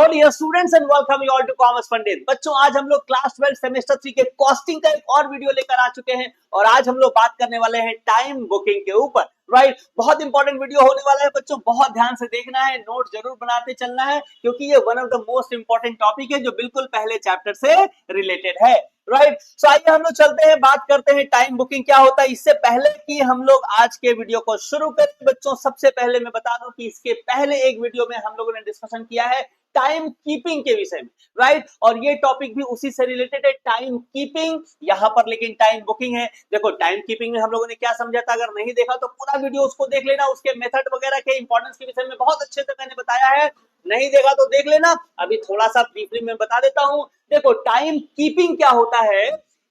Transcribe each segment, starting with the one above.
Hello dear students and welcome you all to commerce Pandit. बच्चों, आज हम लोग क्लास 12 सेमेस्टर 3 के कॉस्टिंग का एक और वीडियो लेकर आ चुके हैं और आज हम लोग बात करने वाले हैं टाइम बुकिंग के ऊपर। राइट, बहुत इंपॉर्टेंट वीडियो होने वाला है बच्चों, बहुत ध्यान से देखना है, नोट जरूर बनाते चलना है क्योंकि ये one of the most important topic है जो बिल्कुल पहले चैप्टर से रिलेटेड है। राइट, सो आइए हम लोग चलते हैं, बात करते हैं टाइम बुकिंग क्या होता है। इससे पहले कि हम लोग आज के वीडियो को शुरू करें बच्चों, सबसे पहले मैं बता दूं कि इसके पहले एक वीडियो में हम लोगों ने डिस्कशन किया है टाइम कीपिंग के विषय में। राइट, और ये टॉपिक भी उसी से रिलेटेड है, टाइम कीपिंग यहाँ पर, लेकिन टाइम बुकिंग है। देखो, टाइम कीपिंग में हम लोगों ने क्या समझा था, अगर नहीं देखा तो पूरा वीडियो उसको देख लेना, उसके मेथड वगैरह के इंपॉर्टेंस के विषय में बहुत अच्छे से मैंने बताया है। नहीं देखा तो देख लेना, अभी थोड़ा सा ब्रीफली मैं बता देता हूं। देखो, टाइम कीपिंग क्या होता है,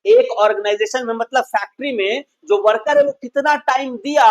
एक ऑर्गेनाइजेशन में मतलब फैक्ट्री में जो वर्कर है वो कितना टाइम दिया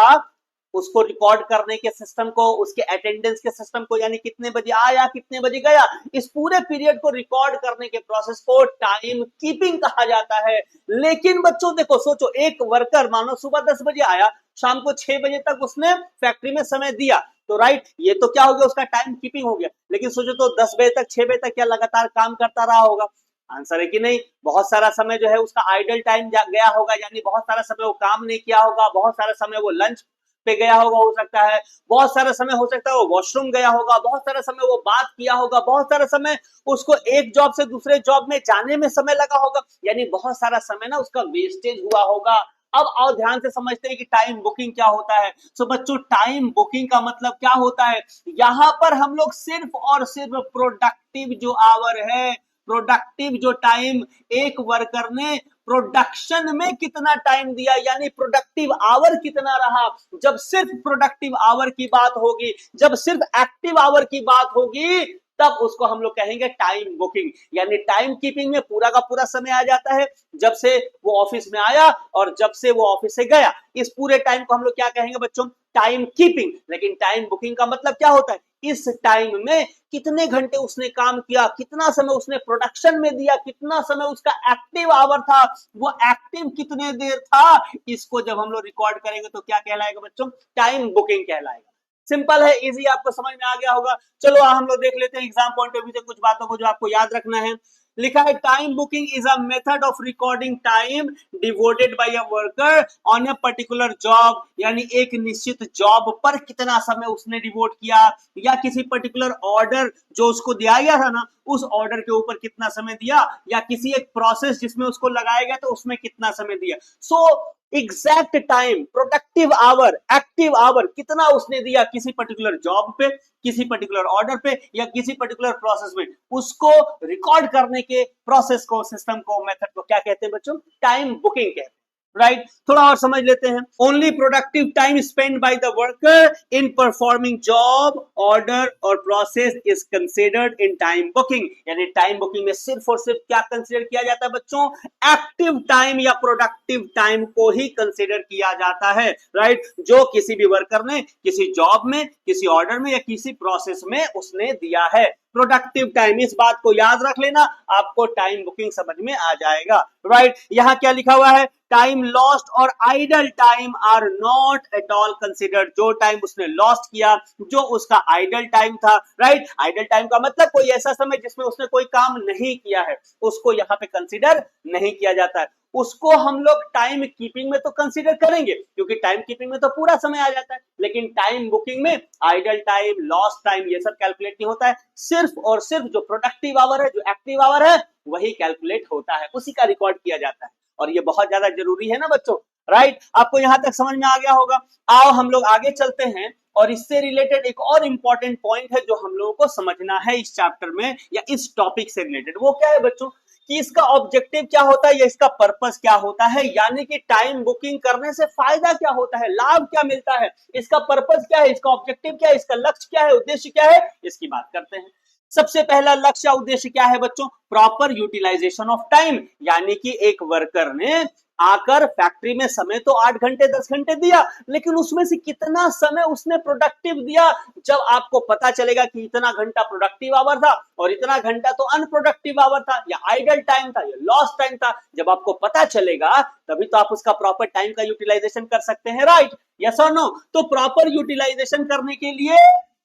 उसको रिकॉर्ड करने के सिस्टम को, उसके अटेंडेंस के सिस्टम को, यानी कितने बजे आया कितने बजे गया, इस पूरे पीरियड को रिकॉर्ड करने के प्रोसेस को टाइम कीपिंग कहा जाता है। लेकिन बच्चों देखो, सोचो, एक वर्कर मानो सुबह 10 बजे आया, शाम को 6 बजे तक उसने फैक्ट्री में समय दिया, तो राइट, ये तो क्या हो गया, उसका टाइम कीपिंग हो गया। लेकिन सोचो तो 10 बजे तक 6 बजे तक क्या लगातार काम करता रहा होगा? आंसर है कि नहीं। बहुत सारा समय जो है उसका आइडल टाइम गया होगा, यानी बहुत सारा समय वो काम नहीं किया होगा, बहुत सारा समय वो लंच पे गया होगा, हो सकता है बहुत सारा समय हो सकता है वो वॉशरूम गया होगा, बहुत सारा समय वो बात किया होगा, बहुत सारा समय उसको एक जॉब से दूसरे जॉब में जाने में समय लगा होगा, यानी बहुत सारा समय ना उसका वेस्टेज हुआ होगा। अब आओ ध्यान से समझते हैं कि टाइम बुकिंग क्या होता है। सो बच्चों, टाइम बुकिंग का मतलब क्या होता है, यहां पर हम लोग सिर्फ और सिर्फ प्रोडक्टिव जो आवर है, प्रोडक्टिव जो टाइम एक वर्कर ने प्रोडक्शन में कितना टाइम दिया, यानी प्रोडक्टिव आवर कितना रहा, जब सिर्फ प्रोडक्टिव आवर की बात होगी, जब सिर्फ एक्टिव आवर की बात होगी, तब उसको हम लोग कहेंगे टाइम बुकिंग। यानी टाइम कीपिंग में पूरा का पूरा समय आ जाता है, जब से वो ऑफिस में आया और जब से वो ऑफिस से गया, इस पूरे टाइम को हम लोग क्या कहेंगे बच्चों, टाइम कीपिंग। लेकिन टाइम बुकिंग का मतलब क्या होता है, इस टाइम में कितने घंटे उसने काम किया, कितना समय उसने प्रोडक्शन में दिया, कितना समय उसका एक्टिव आवर था, वो एक्टिव कितने देर था, इसको जब हम लोग रिकॉर्ड करेंगे तो क्या कहलाएगा बच्चों, टाइम बुकिंग कहलाएगा। सिंपल है, इजी, आपको समझ में आ गया होगा। चलो हम लोग देख लेते हैं एग्जाम पॉइंट ऑफ व्यू से कुछ बातों को जो आपको याद रखना है। लिखा है time booking is a method of recording time devoted by a worker on a particular job, यानी एक निश्चित जॉब पर कितना समय उसने डिवोट किया, या किसी पर्टिकुलर ऑर्डर जो उसको दिया गया था ना, उस ऑर्डर के ऊपर कितना समय दिया, या किसी एक प्रोसेस जिसमें उसको लगाया गया तो उसमें कितना समय दिया। So exact time, productive hour, active hour कितना उसने दिया किसी पर्टिकुलर जॉब पे, किसी पर्टिकुलर ऑर्डर पे, या किसी पर्टिकुलर प्रोसेस में, उसको रिकॉर्ड करने के प्रोसेस को, सिस्टम को, मेथड को क्या कहते हैं बच्चों, टाइम बुकिंग कहते हैं। राइट, थोड़ा और समझ लेते हैं। Only productive time spend by the worker in performing job, order और process is considered in time booking, यानी टाइम बुकिंग में सिर्फ और सिर्फ क्या कंसिडर किया जाता है बच्चों, एक्टिव टाइम या प्रोडक्टिव टाइम को ही कंसिडर किया जाता है। राइट, जो किसी भी वर्कर ने किसी जॉब में, किसी ऑर्डर में या किसी प्रोसेस में उसने दिया है, प्रोडक्टिव टाइम, इस बात को याद रख लेना, आपको टाइम बुकिंग समझ में आ जाएगा। राइट, यहां क्या लिखा हुआ है, टाइम लॉस्ट और idle time are not at all considered, जो टाइम उसने लॉस्ट किया, जो उसका आइडल टाइम था। राइट, आइडल टाइम का मतलब कोई ऐसा समय जिसमें उसने कोई काम नहीं किया है, उसको यहां पे कंसिडर नहीं किया जाता है, उसको हम लोग टाइम कीपिंग में तो कंसीडर करेंगे क्योंकि टाइम कीपिंग में तो पूरा समय आ जाता है, लेकिन टाइम बुकिंग में आइडल टाइम, लॉस्ट टाइम, ये सब कैलकुलेट नहीं होता है। सिर्फ और सिर्फ जो प्रोडक्टिव आवर है, जो एक्टिव आवर है, वही कैलकुलेट होता है, उसी का रिकॉर्ड किया जाता है, और ये बहुत ज्यादा जरूरी है ना बच्चों। राइट, आपको यहां तक समझ में आ गया होगा। आओ हम लोग आगे चलते हैं, और इससे रिलेटेड एक और इंपॉर्टेंट पॉइंट है जो हम लोगों को समझना है इस चैप्टर में या इस टॉपिक से रिलेटेड। वो क्या है बच्चों, कि इसका ऑब्जेक्टिव क्या होता है या इसका पर्पस क्या होता है, यानी कि टाइम बुकिंग करने से फायदा क्या होता है, लाभ क्या मिलता है, इसका पर्पस क्या है, इसका ऑब्जेक्टिव क्या है, इसका लक्ष्य क्या है, उद्देश्य क्या है, इसकी बात करते हैं। सबसे पहला लक्ष्य या उद्देश्य क्या है बच्चों, प्रॉपर यूटिलाइजेशन ऑफ टाइम, यानी कि एक वर्कर ने आकर फैक्ट्री में समय तो 8 घंटे 10 घंटे दिया, लेकिन उसमें से कितना समय उसने प्रोडक्टिव दिया। जब आपको पता चलेगा कि इतना घंटा प्रोडक्टिव आवर था और इतना घंटा तो अनप्रोडक्टिव आवर था, या आइडल टाइम था, या लॉस्ट टाइम था, जब आपको पता चलेगा तभी तो आप उसका प्रॉपर टाइम का यूटिलाइजेशन कर सकते हैं। राइट, यस और नो। तो प्रॉपर यूटिलाइजेशन करने के लिए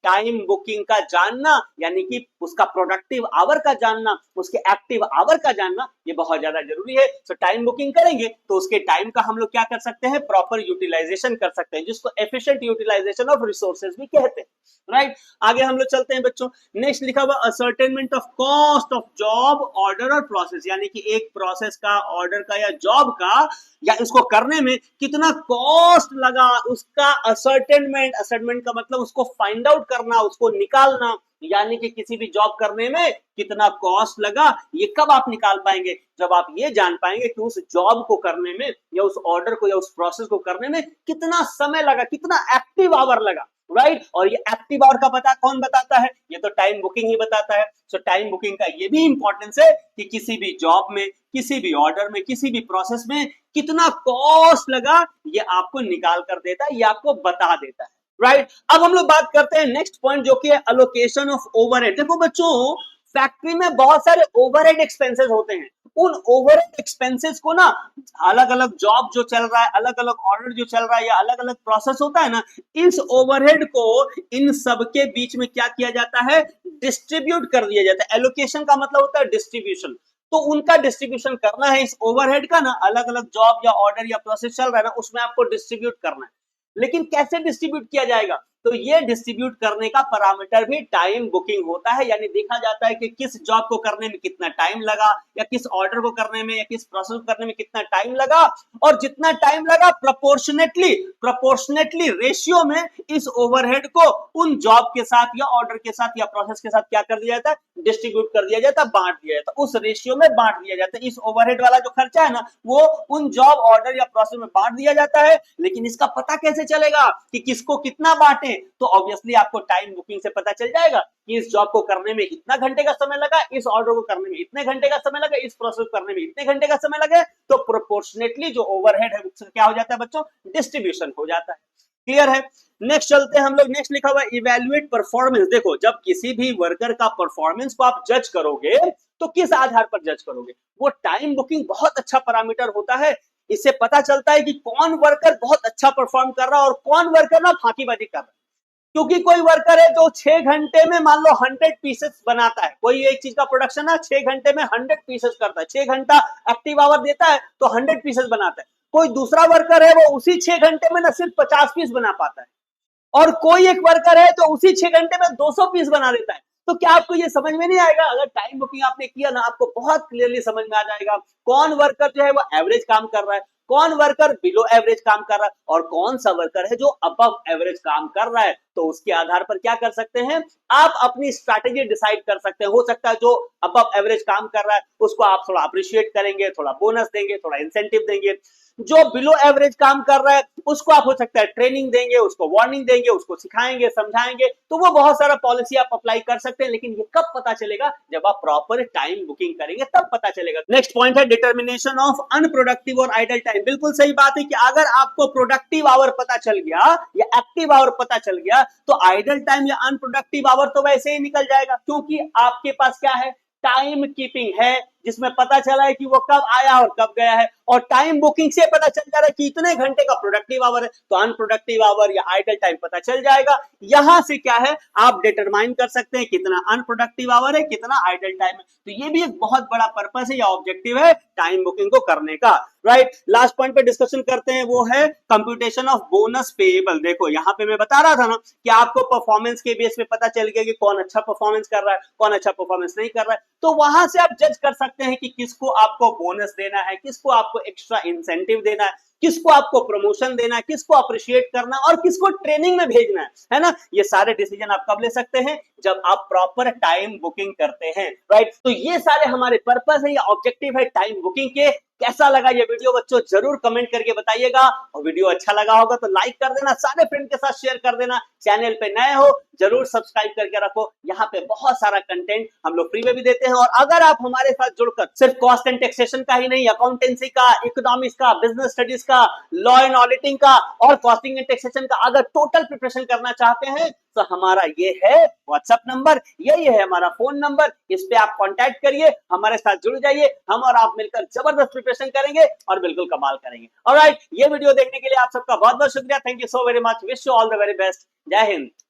टाइम बुकिंग का जानना, यानी कि उसका प्रोडक्टिव आवर का जानना, उसके एक्टिव आवर का जानना, ये बहुत ज्यादा जरूरी है। तो टाइम बुकिंग करेंगे तो उसके टाइम का हम लोग क्या कर सकते हैं, प्रॉपर यूटिलाइजेशन कर सकते हैं, जिसको एफिशिएंट यूटिलाइजेशन ऑफ रिसोर्सेज भी कहते हैं, राइट। आगे हम लोग चलते हैं बच्चों, नेक्स्ट लिखा हुआ ascertainment of cost of job order और प्रोसेस, यानी कि एक प्रोसेस का, ऑर्डर का या जॉब का, या इसको करने में कितना कॉस्ट लगा, उसका असर्टेनमेंट, असर्टेनमेंट का मतलब उसको फाइंड आउट करना, उसको निकालना, यानी कि किसी भी जॉब करने में कितना कॉस्ट लगा, ये कब आप निकाल पाएंगे, जब आप ये जान पाएंगे कि उस जॉब को करने में या उस ऑर्डर को या उस प्रोसेस को करने में कितना समय लगा, कितना एक्टिव आवर लगा, राइट। और ये एक्टिव आवर का पता कौन बताता है, ये तो टाइम बुकिंग ही बताता है। सो टाइम बुकिंग का ये भी इंपॉर्टेंस है कि किसी भी जॉब में, किसी भी ऑर्डर में, किसी भी प्रोसेस में कितना कॉस्ट लगा, ये आपको निकाल कर देता है, ये आपको बता देता है, राइट। अब हम लोग बात करते हैं नेक्स्ट पॉइंट, जो कि है अलोकेशन ऑफ ओवरहेड। देखो बच्चों, फैक्ट्री में बहुत सारे ओवरहेड एक्सपेंसेस होते हैं, उन ओवरहेड एक्सपेंसेस को ना, अलग अलग जॉब जो चल रहा है, अलग अलग ऑर्डर जो चल रहा है, या अलग अलग प्रोसेस होता है ना, इस ओवरहेड को इन सब के बीच में क्या किया जाता है, डिस्ट्रीब्यूट कर दिया जाता है। एलोकेशन का मतलब होता है डिस्ट्रीब्यूशन, तो उनका डिस्ट्रीब्यूशन करना है, इस ओवरहेड का ना, अलग अलग जॉब या ऑर्डर या प्रोसेस चल रहा है ना, उसमें आपको डिस्ट्रीब्यूट करना है। लेकिन कैसे डिस्ट्रीब्यूट किया जाएगा, तो ये डिस्ट्रीब्यूट करने का पैरामीटर भी टाइम बुकिंग होता है, यानी देखा जाता है कि किस जॉब को करने में कितना टाइम लगा, या किस ऑर्डर को करने में या किस प्रोसेस को करने में कितना टाइम लगा, और जितना टाइम लगा प्रोपोर्शनेटली रेशियो में इस ओवरहेड को उन जॉब के साथ या ऑर्डर के साथ या प्रोसेस के साथ क्या कर दिया जाता है, डिस्ट्रीब्यूट कर दिया जाता है, बांट दिया जाता है, उस रेशियो में बांट दिया जाता है। इस ओवरहेड वाला जो खर्चा है ना, वो उन जॉब, ऑर्डर या प्रोसेस में बांट दिया जाता है। लेकिन इसका पता कैसे चलेगा कि किसको कितना बांटे, तो ऑब्वियसली आपको टाइम बुकिंग से पता चल जाएगा कि इस जॉब को करने में इतना घंटे का समय लगा, इस ऑर्डर को करने में इतने घंटे का समय लगा, इस प्रोसेस को करने में इतने घंटे का समय लगे, तो प्रोपोर्शनेटली जो ओवरहेड है उससे क्या हो जाता है बच्चों, डिस्ट्रीब्यूशन हो जाता है। क्लियर है। नेक्स्ट चलते हैं हम लोग, नेक्स्ट लिखा हुआ इवैल्यूएट परफॉर्मेंस। देखो, जब किसी भी वर्कर का परफॉर्मेंस को आप जज करोगे तो किस आधार पर जज करोगे, वो टाइम बुकिंग बहुत अच्छा पैरामीटर होता है। इससे पता चलता है कि कौन वर्कर बहुत अच्छा परफॉर्म कर रहा है और कौन वर्कर ना फांकीबाजी कर रहा है। क्योंकि कोई वर्कर है जो 6 घंटे में मान लो 100 पीसेस बनाता है, कोई एक चीज का प्रोडक्शन है 6 घंटे में 100 पीसेस करता है, 6 घंटा एक्टिव आवर देता है तो 100 पीसेस बनाता है। कोई दूसरा वर्कर है वो उसी 6 घंटे में ना सिर्फ 50 पीस बना पाता है, और कोई एक वर्कर है तो उसी 6 घंटे में 200 पीस बना लेता है। तो क्या आपको ये समझ में नहीं आएगा, अगर टाइम बुकिंग आपने किया ना, आपको बहुत क्लियरली समझ में आ जाएगा कौन वर्कर जो है वो एवरेज काम कर रहा है, कौन वर्कर बिलो एवरेज काम कर रहा है, और कौन सा वर्कर है जो अबव एवरेज काम कर रहा है। तो उसके आधार पर क्या कर सकते हैं, आप अपनी स्ट्रैटेजी डिसाइड कर सकते हैं। हो सकता है जो अबव एवरेज काम कर रहा है उसको आप थोड़ा अप्रिशिएट करेंगे, थोड़ा बोनस देंगे, थोड़ा इंसेंटिव देंगे। जो बिलो एवरेज काम कर रहा है उसको आप हो सकता है ट्रेनिंग देंगे, उसको वार्निंग देंगे, उसको सिखाएंगे, समझाएंगे। तो वो बहुत सारा पॉलिसी आप अप्लाई कर सकते हैं, लेकिन ये कब पता चलेगा, जब आप प्रॉपर टाइम बुकिंग करेंगे तब पता चलेगा। नेक्स्ट पॉइंट है डिटर्मिनेशन ऑफ अनप्रोडक्टिव और आइडल टाइम। बिल्कुल सही बात है कि अगर आपको प्रोडक्टिव आवर पता चल गया या एक्टिव आवर पता चल गया तो आइडल टाइम या अनप्रोडक्टिव आवर तो वैसे ही निकल जाएगा, क्योंकि आपके पास क्या है, टाइम कीपिंग है, जिसमें पता चला है कि वो कब आया और कब गया है। और टाइम बुकिंग से पता चल जा रहा है कि इतने घंटे का प्रोडक्टिव आवर है, तो अनप्रोडक्टिव आवर या आइडल टाइम पता चल जाएगा। यहां से क्या है, आप डिटरमाइन कर सकते हैं कितना अनप्रोडक्टिव आवर है, कितना आइडल टाइम है। तो ये भी एक बहुत बड़ा पर्पस है या ऑब्जेक्टिव है टाइम बुकिंग को करने का, राइट। लास्ट पॉइंट पे डिस्कशन करते हैं, वो है कंप्यूटेशन ऑफ बोनस पेएबल। देखो, यहां पे मैं बता रहा था ना कि आपको परफॉर्मेंस के बेस पे पता चल गया कि कौन अच्छा परफॉर्मेंस कर रहा है, कौन अच्छा परफॉर्मेंस नहीं कर रहा है। तो वहां से आप जज कर सकते हैं कि किसको आपको बोनस देना है, किसको आपको एक्स्ट्रा इंसेंटिव देना है, किसको आपको प्रमोशन देना है, किसको अप्रिशिएट करना है और किसको ट्रेनिंग में भेजना है ना। ये सारे डिसीजन आप कब ले सकते हैं, जब आप प्रॉपर टाइम बुकिंग करते हैं, राइट। तो ये सारे हमारे पर्पस है या ऑब्जेक्टिव है टाइम बुकिंग के। कैसा लगा ये वीडियो बच्चों, जरूर कमेंट करके बताइएगा। और वीडियो अच्छा लगा होगा तो लाइक कर देना, सारे फ्रेंड के साथ शेयर कर देना। चैनल पे नए हो जरूर सब्सक्राइब करके रखो, यहाँ पे बहुत सारा कंटेंट हम लोग फ्री में भी देते हैं। और अगर आप हमारे साथ जुड़कर सिर्फ कॉस्ट एंड टैक्सेशन का ही नहीं, अकाउंटेंसी का, इकोनॉमिक्स का, बिजनेस स्टडीज का, लॉ एंड ऑडिटिंग का और कॉस्टिंग एंड टैक्सेशन का अगर टोटल प्रिपरेशन करना चाहते हैं तो हमारा ये है व्हाट्सएप नंबर, यही है हमारा फोन नंबर। इस पे आप कांटेक्ट करिए, हमारे साथ जुड़ जाइए, हम और आप मिलकर जबरदस्त प्रिपरेशन करेंगे और बिल्कुल कमाल करेंगे। ऑलराइट, ये वीडियो देखने के लिए आप सबका बहुत बहुत शुक्रिया। Thank you so very much. Wish you all the very best. जय हिंद।